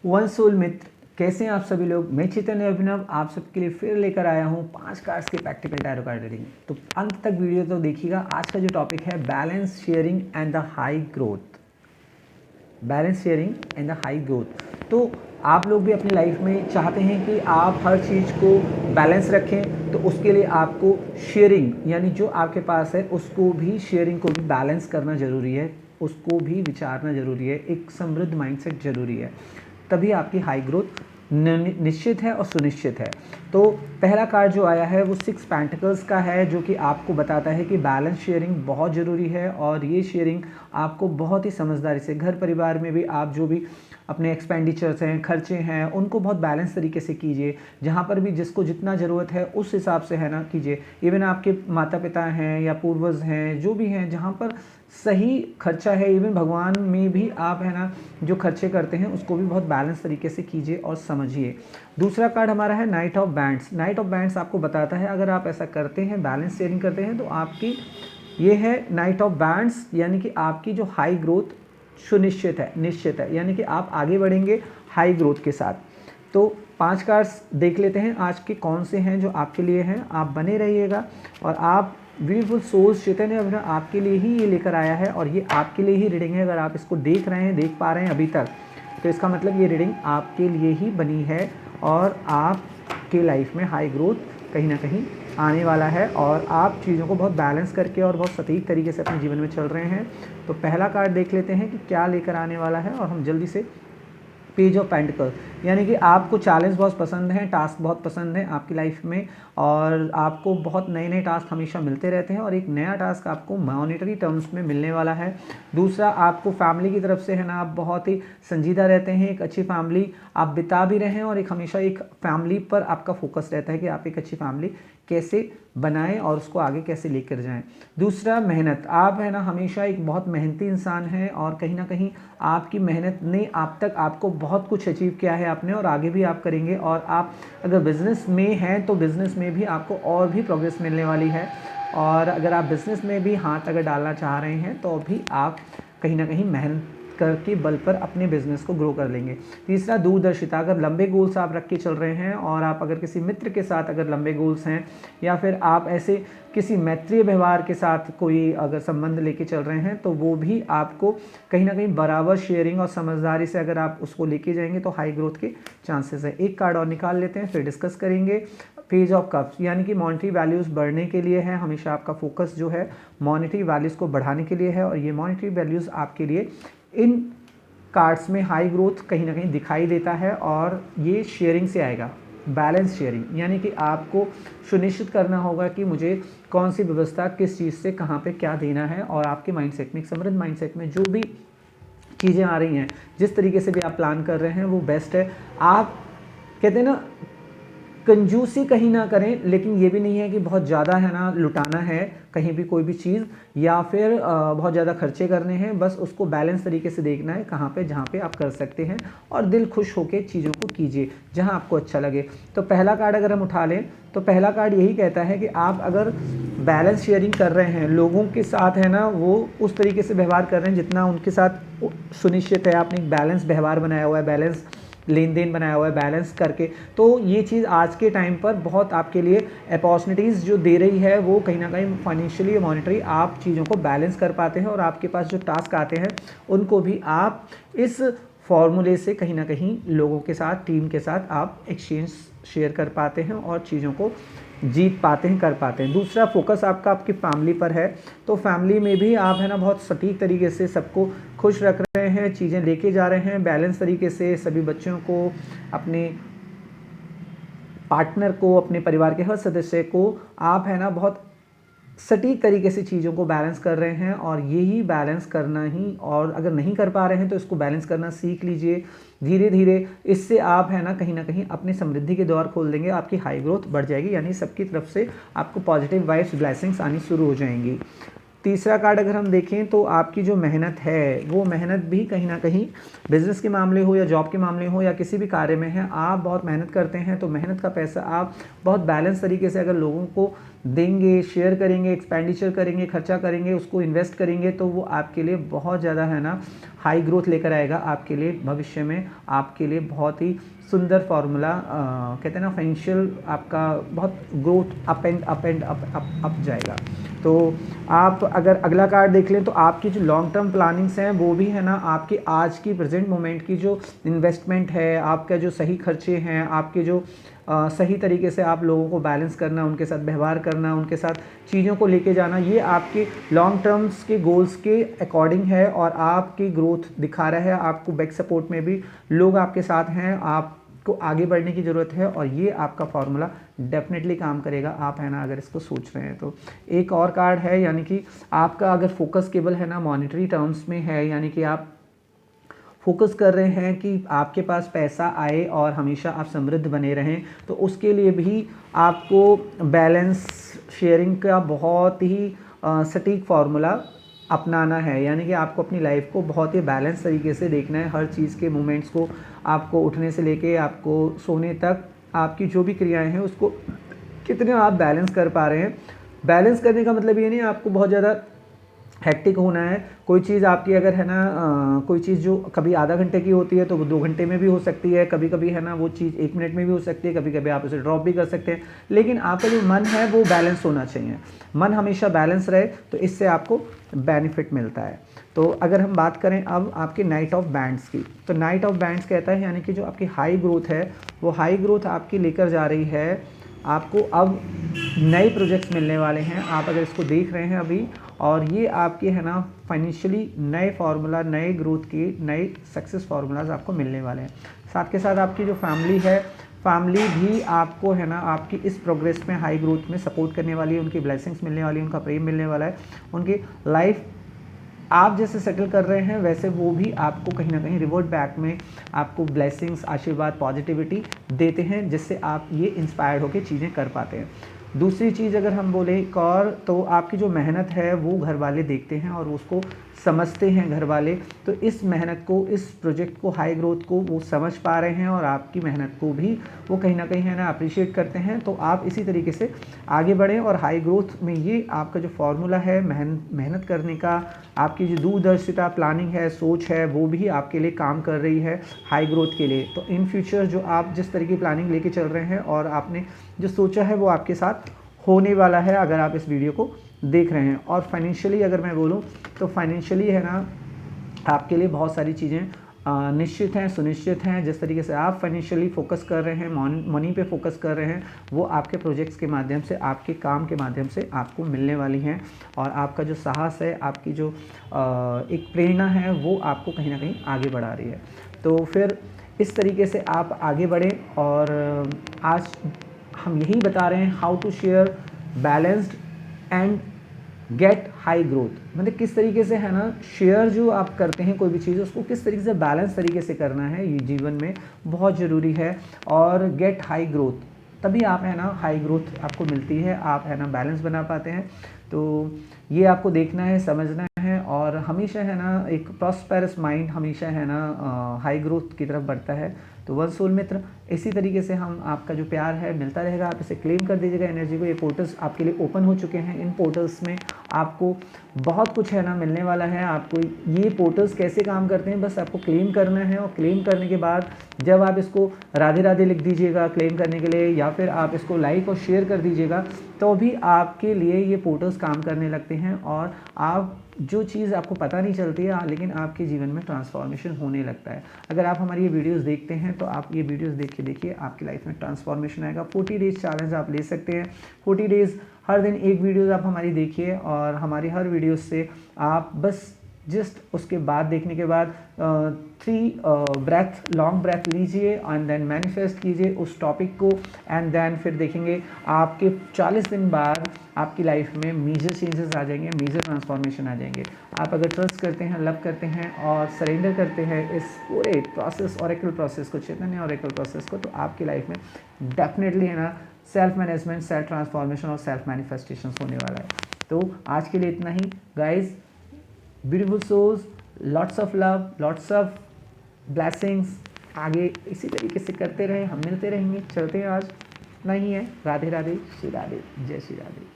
One soul मित्र, कैसे हैं आप सभी लोग। मैं चैतन्य अभिनव आप सबके लिए फिर लेकर आया हूं 5 कार्ड्स के प्रैक्टिकल टैरो कार्ड रीडिंग। तो अंत तक वीडियो तो देखिएगा। आज का जो टॉपिक है balance sharing and the high growth. Balance sharing and the high growth. तो आप लोग भी अपनी लाइफ में चाहते हैं कि आप हर चीज़ को बैलेंस रखें, तो उसके लिए आपको शेयरिंग यानी जो आपके पास है उसको भी, शेयरिंग को भी बैलेंस करना ज़रूरी है, उसको भी विचारना ज़रूरी है। एक समृद्ध माइंडसेट ज़रूरी है, तभी आपकी हाई ग्रोथ निश्चित है और सुनिश्चित है। तो पहला कार्ड जो आया है वो 6 पेंटिकल्स का है, जो कि आपको बताता है कि बैलेंस शेयरिंग बहुत ज़रूरी है। और ये शेयरिंग आपको बहुत ही समझदारी से, घर परिवार में भी आप जो भी अपने एक्सपेंडिचर्स हैं, खर्चे हैं, उनको बहुत बैलेंस तरीके से कीजिए। जहाँ पर भी जिसको जितना ज़रूरत है उस हिसाब से है ना कीजिए। इवन आपके माता पिता हैं या पूर्वज हैं, जो भी हैं, जहाँ पर सही खर्चा है, इवन भगवान में भी आप है ना जो खर्चे करते हैं उसको भी बहुत बैलेंस तरीके से कीजिए और समझिए। दूसरा कार्ड हमारा है night of bands. Night of bands आपको बताता है अगर आप ऐसा करते हैं, बैलेंस शेयरिंग करते हैं, तो आपकी ये है नाइट ऑफ बैंड्स, यानी कि आपकी जो हाई ग्रोथ सुनिश्चित है, निश्चित है, यानी कि आप आगे बढ़ेंगे हाई ग्रोथ के साथ। तो 5 कार्ड्स देख लेते हैं आज के कौन से हैं जो आपके लिए हैं। आप बने रहिएगा और आप ब्यूटीफुल सोल्स चैतन्य अभिनव आपके लिए ही ये लेकर आया है और ये आपके लिए ही रीडिंग है। अगर आप इसको देख रहे हैं, देख पा रहे हैं अभी तक, तो इसका मतलब ये रीडिंग आपके लिए ही बनी है और आपके लाइफ में हाई ग्रोथ कहीं ना कहीं आने वाला है और आप चीज़ों को बहुत बैलेंस करके और बहुत सटीक तरीके से अपने जीवन में चल रहे हैं। तो पहला कार्ड देख लेते हैं कि क्या लेकर आने वाला है और हम जल्दी से पेज ऑफ पेंटिकल, यानी कि आपको चैलेंज बहुत पसंद है, टास्क बहुत पसंद है आपकी लाइफ में और आपको बहुत नए नए टास्क हमेशा मिलते रहते हैं और एक नया टास्क आपको मॉनेटरी टर्म्स में मिलने वाला है। दूसरा, आपको फैमिली की तरफ से है ना, आप बहुत ही संजीदा रहते हैं, एक अच्छी फैमिली आप बिता भी रहे हैं और एक हमेशा एक फैमिली पर आपका फोकस रहता है कि आप एक अच्छी फैमिली कैसे बनाएं और उसको आगे कैसे लेकर जाएं। दूसरा, मेहनत। आप है ना हमेशा एक बहुत मेहनती इंसान हैं और कहीं ना कहीं आपकी मेहनत ने आप तक आपको बहुत कुछ अचीव किया है आपने और आगे भी आप करेंगे। और आप अगर बिज़नेस में हैं तो बिज़नेस में भी आपको और भी प्रोग्रेस मिलने वाली है और अगर आप बिज़नेस में भी हाथ अगर डालना चाह रहे हैं तो भी आप कहीं ना कहीं मेहनत करके बल पर अपने बिजनेस को ग्रो कर लेंगे। तीसरा, दूरदर्शिता। अगर लंबे गोल्स आप रख के चल रहे हैं और आप अगर किसी मित्र के साथ अगर लंबे गोल्स हैं या फिर आप ऐसे किसी मैत्रीय व्यवहार के साथ कोई अगर संबंध लेके चल रहे हैं, तो वो भी आपको कहीं ना कहीं बराबर शेयरिंग और समझदारी से अगर आप उसको लेके जाएंगे तो हाई ग्रोथ के चांसेस है। एक कार्ड और निकाल लेते हैं, फिर डिस्कस करेंगे। पेज ऑफ कप्स, यानी कि मॉनेटरी वैल्यूज़ बढ़ने के लिए है। हमेशा आपका फोकस जो है मॉनेटरी वैल्यूज़ को बढ़ाने के लिए है और ये मॉनेटरी वैल्यूज़ आपके लिए इन कार्ड्स में हाई ग्रोथ कहीं ना कहीं दिखाई देता है और ये शेयरिंग से आएगा। बैलेंस शेयरिंग, यानी कि आपको सुनिश्चित करना होगा कि मुझे कौन सी व्यवस्था किस चीज़ से कहाँ पे क्या देना है और आपके माइंडसेट में, एक समृद्ध माइंडसेट में जो भी चीज़ें आ रही हैं, जिस तरीके से भी आप प्लान कर रहे हैं वो बेस्ट है। आप कहते हैं ना कंजूसी कहीं ना करें, लेकिन ये भी नहीं है कि बहुत ज़्यादा है ना लुटाना है कहीं भी कोई भी चीज़ या फिर बहुत ज़्यादा खर्चे करने हैं। बस उसको बैलेंस तरीके से देखना है कहाँ पे, जहाँ पे आप कर सकते हैं और दिल खुश होकर चीज़ों को कीजिए जहाँ आपको अच्छा लगे। तो पहला कार्ड अगर हम उठा लें तो पहला कार्ड यही कहता है कि आप अगर बैलेंस शेयरिंग कर रहे हैं, लोगों के साथ है ना वो उस तरीके से व्यवहार कर रहे हैं जितना उनके साथ सुनिश्चित है, आपने एक बैलेंस व्यवहार बनाया हुआ है, बैलेंस लेन देन बनाया हुआ है बैलेंस करके, तो ये चीज़ आज के टाइम पर बहुत आपके लिए अपॉर्चुनिटीज़ जो दे रही है वो कहीं ना कहीं फाइनेंशियली, मॉनेटरी आप चीज़ों को बैलेंस कर पाते हैं और आपके पास जो टास्क आते हैं उनको भी आप इस फॉर्मूले से कहीं ना कहीं लोगों के साथ, टीम के साथ आप एक्सचेंज शेयर कर पाते हैं और चीज़ों को जीत पाते हैं, कर पाते हैं। दूसरा, फोकस आपका आपकी फैमिली पर है, तो फैमिली में भी आप है ना बहुत सटीक तरीके से सबको खुश रख रहे हैं, चीज़ें लेके जा रहे हैं बैलेंस तरीके से, सभी बच्चों को, अपने पार्टनर को, अपने परिवार के हर सदस्य को आप है ना बहुत सटीक तरीके से चीज़ों को बैलेंस कर रहे हैं और यही बैलेंस करना ही, और अगर नहीं कर पा रहे हैं तो इसको बैलेंस करना सीख लीजिए धीरे धीरे। इससे आप है ना कहीं अपनी समृद्धि के द्वार खोल देंगे, आपकी हाई ग्रोथ बढ़ जाएगी, यानी सबकी तरफ से आपको पॉजिटिव वाइब्स, ब्लेसिंग्स आनी शुरू हो जाएंगी। तीसरा कार्ड अगर हम देखें तो आपकी जो मेहनत है वो मेहनत भी कहीं ना कहीं बिजनेस के मामले हो या जॉब के मामले हो या किसी भी कार्य में है, आप बहुत मेहनत करते हैं तो मेहनत का पैसा आप बहुत बैलेंस तरीके से अगर लोगों को देंगे, शेयर करेंगे, एक्सपेंडिचर करेंगे, खर्चा करेंगे, उसको इन्वेस्ट करेंगे तो वो आपके लिए बहुत ज़्यादा है ना हाई ग्रोथ लेकर आएगा आपके लिए भविष्य में, आपके लिए बहुत ही सुंदर फार्मूला कहते हैं ना फाइनेंशियल आपका बहुत ग्रोथ अप जाएगा। तो आप अगर अगला कार्ड देख लें तो आपकी जो लॉन्ग टर्म प्लानिंग्स हैं वो भी है ना आपकी आज की प्रेजेंट मोमेंट की जो इन्वेस्टमेंट है, आपका जो सही खर्चे हैं, आपके जो सही तरीके से आप लोगों को बैलेंस करना, उनके साथ व्यवहार करना, उनके साथ चीज़ों को लेके जाना, ये आपके लॉन्ग टर्म्स के गोल्स के अकॉर्डिंग है और आपकी ग्रोथ दिखा रहा है। आपको बैक सपोर्ट में भी लोग आपके साथ हैं, आपको आगे बढ़ने की ज़रूरत है और ये आपका फार्मूला डेफिनेटली काम करेगा। आप है ना अगर इसको सोच रहे हैं तो एक और कार्ड है, यानी कि आपका अगर फोकस केवल है ना मॉनेटरी टर्म्स में है, यानी कि आप फोकस कर रहे हैं कि आपके पास पैसा आए और हमेशा आप समृद्ध बने रहें, तो उसके लिए भी आपको बैलेंस शेयरिंग का बहुत ही सटीक फार्मूला अपनाना है। यानी कि आपको अपनी लाइफ को बहुत ही बैलेंस तरीके से देखना है, हर चीज़ के मोमेंट्स को, आपको उठने से लेके आपको सोने तक आपकी जो भी क्रियाएं हैं उसको कितने आप बैलेंस कर पा रहे हैं। बैलेंस करने का मतलब ये नहीं आपको बहुत ज़्यादा हेक्टिक होना है। कोई चीज़ आपकी अगर है ना कोई चीज़ जो कभी आधा घंटे की होती है तो वो 2 घंटे में भी हो सकती है, कभी कभी है ना वो चीज़ 1 मिनट में भी हो सकती है, कभी कभी आप उसे ड्रॉप भी कर सकते हैं, लेकिन आपका जो मन है वो बैलेंस होना चाहिए। मन हमेशा बैलेंस रहे तो इससे आपको बेनिफिट मिलता है। तो अगर हम बात करें अब आपके नाइट ऑफ बैंड्स की, तो नाइट ऑफ बैंड्स कहता है यानी कि जो आपकी हाई ग्रोथ है वो हाई ग्रोथ आपकी लेकर जा रही है, आपको अब नए प्रोजेक्ट्स मिलने वाले हैं। आप अगर इसको देख रहे हैं अभी, और ये आपके है ना फाइनेंशियली नए फार्मूला, नए ग्रोथ के नए सक्सेस फार्मूलाज आपको मिलने वाले हैं। साथ के साथ आपकी जो फैमिली है, फैमिली भी आपको है ना आपकी इस प्रोग्रेस में, हाई ग्रोथ में सपोर्ट करने वाली है, उनकी ब्लेसिंग्स मिलने वाली है, उनका प्रेम मिलने वाला है, उनकी लाइफ आप जैसे सेटल कर रहे हैं वैसे वो भी आपको कहीं ना कहीं रिवर्ट बैक में आपको ब्लेसिंग्स, आशीर्वाद, पॉजिटिविटी देते हैं, जिससे आप ये इंस्पायर्ड होकर चीज़ें कर पाते हैं। दूसरी चीज़ अगर हम बोले एक और, तो आपकी जो मेहनत है वो घर वाले देखते हैं और उसको समझते हैं घर वाले, तो इस मेहनत को, इस प्रोजेक्ट को, हाई ग्रोथ को वो समझ पा रहे हैं और आपकी मेहनत को भी वो कहीं ना कहीं है ना अप्रिशिएट करते हैं। तो आप इसी तरीके से आगे बढ़ें और हाई ग्रोथ में ये आपका जो फार्मूला है मेहनत करने का, आपकी जो दूरदर्शिता, प्लानिंग है, सोच है, वो भी आपके लिए काम कर रही है हाई ग्रोथ के लिए। तो इन फ्यूचर जो आप जिस तरह की प्लानिंग लेके चल रहे हैं और आपने जो सोचा है वो आपके साथ होने वाला है अगर आप इस वीडियो को देख रहे हैं। और फाइनेंशियली अगर मैं बोलूँ तो फाइनेंशियली है ना आपके लिए बहुत सारी चीज़ें निश्चित हैं, सुनिश्चित हैं। जिस तरीके से आप फाइनेंशियली फोकस कर रहे हैं, मनी पे फोकस कर रहे हैं, वो आपके प्रोजेक्ट्स के माध्यम से, आपके काम के माध्यम से आपको मिलने वाली हैं। और आपका जो साहस है, आपकी जो एक प्रेरणा है, वो आपको कहीं ना कहीं आगे बढ़ा रही है। तो फिर इस तरीके से आप आगे बढ़ें। और आज हम यही बता रहे हैं how to share balanced and get high growth. मतलब किस तरीके से है ना शेयर जो आप करते हैं कोई भी चीज़, उसको किस तरीके से बैलेंस तरीके से करना है, ये जीवन में बहुत ज़रूरी है। और गेट हाई ग्रोथ, तभी आप है ना हाई ग्रोथ आपको मिलती है, आप है ना बैलेंस बना पाते हैं। तो ये आपको देखना है, समझना है, और हमेशा है ना एक प्रॉस्पेरस माइंड हमेशा है ना हाई ग्रोथ की तरफ बढ़ता है। तो वन सोल मित्र, इसी तरीके से हम आपका जो प्यार है मिलता रहेगा। आप इसे क्लेम कर दीजिएगा एनर्जी को। ये पोर्टल्स आपके लिए ओपन हो चुके हैं। इन पोर्टल्स में आपको बहुत कुछ है ना मिलने वाला है। आपको ये पोर्टल्स कैसे काम करते हैं, बस आपको क्लेम करना है, और क्लेम करने के बाद जब आप इसको राधे राधे लिख दीजिएगा क्लेम करने के लिए, या फिर आप इसको लाइक और शेयर कर दीजिएगा, तो भी आपके लिए ये पोर्टल्स काम करने लगते हैं। और आप जो चीज़ आपको पता नहीं चलती है, लेकिन आपके जीवन में ट्रांसफॉर्मेशन होने लगता है। अगर आप हमारी ये वीडियोस देखते हैं तो आप ये वीडियोस देखिए, आपकी लाइफ में ट्रांसफॉर्मेशन आएगा। 40 डेज चैलेंज आप ले सकते हैं। 40 डेज हर दिन एक वीडियोस आप हमारी देखिए, और हमारी हर वीडियोस से आप बस जस्ट उसके बाद देखने के बाद 3 लॉन्ग ब्रेथ लीजिए एंड देन मैनिफेस्ट कीजिए उस टॉपिक को, एंड देन फिर देखेंगे आपके 40 दिन बाद आपकी लाइफ में मेजर चेंजेस आ जाएंगे, मेजर ट्रांसफॉर्मेशन आ जाएंगे। आप अगर ट्रस्ट करते हैं, लव करते हैं और सरेंडर करते हैं इस पूरे प्रोसेस, ऑरेकल प्रोसेस को, चैतन्य ऑरेकल प्रोसेस को, तो आपकी लाइफ में डेफिनेटली है ना सेल्फ मैनेजमेंट, सेल्फ ट्रांसफॉर्मेशन और सेल्फ मैनिफेस्टेशन होने वाला है। तो आज के लिए इतना ही guys, beautiful souls, lots of love, lots of blessings, आगे इसी तरीके से करते रहे, हम मिलते रहेंगे, चलते हैं, आज नहीं है। राधे राधे, श्री राधे, जय श्री राधे।